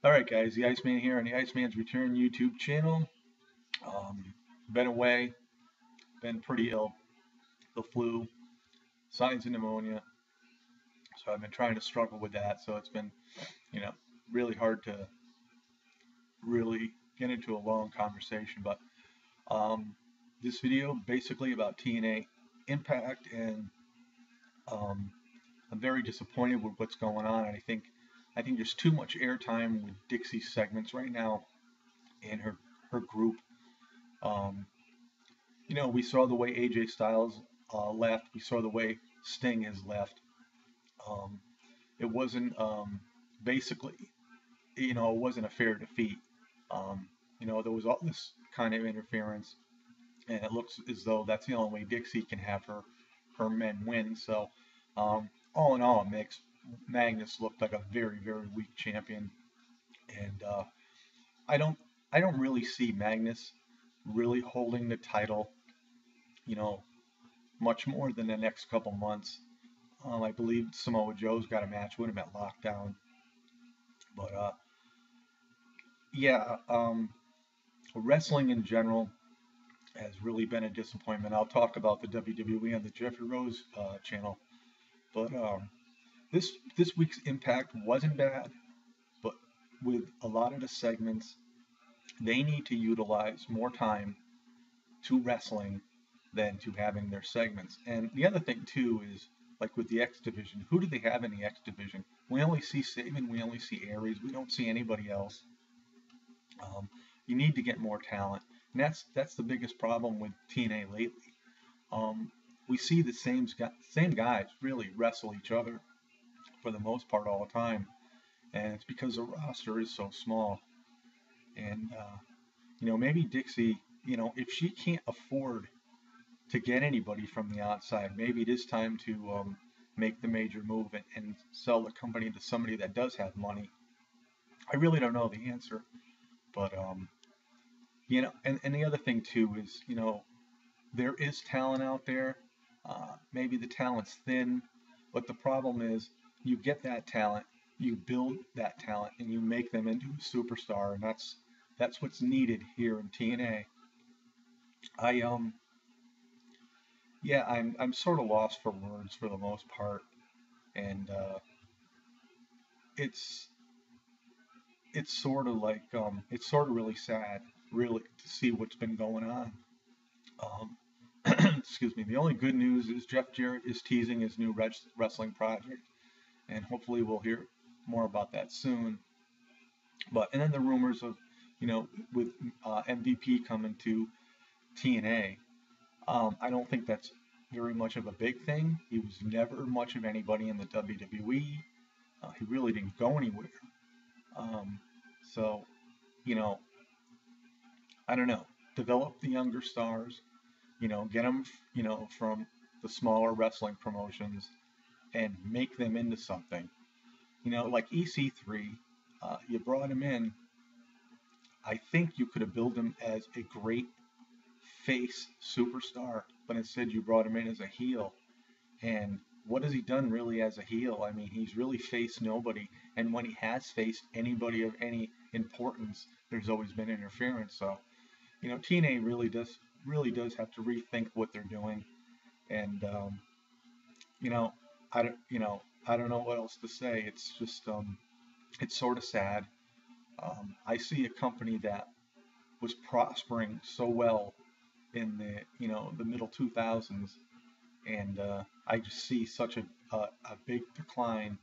Alright guys, the Iceman here on the Iceman's Return YouTube channel. Been away, been pretty ill, the flu, signs of pneumonia, so I've been trying to struggle with that, so it's been, you know, really hard to really get into a long conversation, but this video basically about TNA Impact, and um, I'm very disappointed with what's going on, and I think there's too much airtime with Dixie's segments right now and her group. Um, we saw the way AJ Styles left. We saw the way Sting has left. Um, it wasn't basically, it wasn't a fair defeat. There was all this kind of interference, and it looks as though that's the only way Dixie can have her men win. So, all in all, it makes Magnus look like a very, very weak champion, and I don't I don't really see Magnus really holding the title, you know, much more than the next couple months. I believe Samoa Joe's got a match with him at Lockdown, but yeah, wrestling in general has really been a disappointment. I'll talk about the WWE on the Jeffrey Rose channel, but this week's Impact wasn't bad, but with a lot of the segments, they need to utilize more time to wrestling than to having their segments. And the other thing too is, like with the X division, who do they have in the X division? We only see Saban, we only see Aries, we don't see anybody else. You need to get more talent, and that's the biggest problem with TNA lately. We see the same guys really wrestle each other for the most part all the time, and it's because the roster is so small. And maybe Dixie, if she can't afford to get anybody from the outside, maybe it is time to make the major move and sell the company to somebody that does have money. I really don't know the answer, but and the other thing too is, there is talent out there. Maybe the talent's thin, but the problem is you get that talent, you build that talent, and you make them into a superstar, and that's what's needed here in TNA. I Yeah, I'm sort of lost for words for the most part, and it's it's sort of like it's sort of really sad, really, to see what's been going on. Um, excuse me. The only good news is Jeff Jarrett is teasing his new wrestling project, and hopefully we'll hear more about that soon. But and then the rumors of, with MVP coming to TNA. I don't think that's very much of a big thing. He was never much of anybody in the WWE. He really didn't go anywhere. Um, so, you know, I don't know. Develop the younger stars. Get them, from the smaller wrestling promotions and make them into something. Like EC3, you brought him in. I think you could have built him as a great face superstar, but instead you brought him in as a heel. And what has he done really as a heel? I mean, he's really faced nobody, and when he has faced anybody of any importance, there's always been interference. So, TNA really does have to rethink what they're doing, and you know, I don't know what else to say. It's just it's sort of sad. I see a company that was prospering so well in the middle 2000s, and I just see such a big decline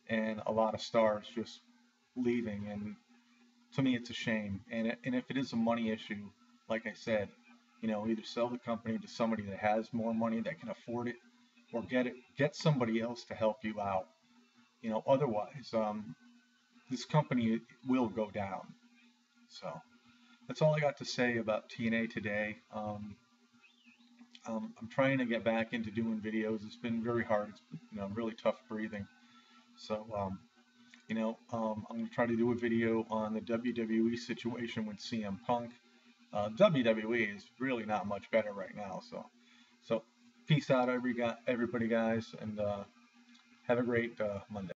and a lot of stars just leaving, and to me it's a shame. And if it is a money issue, like I said, either sell the company to somebody that has more money that can afford it, or get somebody else to help you out. Otherwise, this company will go down. So that's all I got to say about TNA today. I'm trying to get back into doing videos. It's been very hard. It's really tough breathing. So I'm going to try to do a video on the WWE situation with CM Punk. WWE is really not much better right now. So peace out, everybody, guys, and have a great Monday.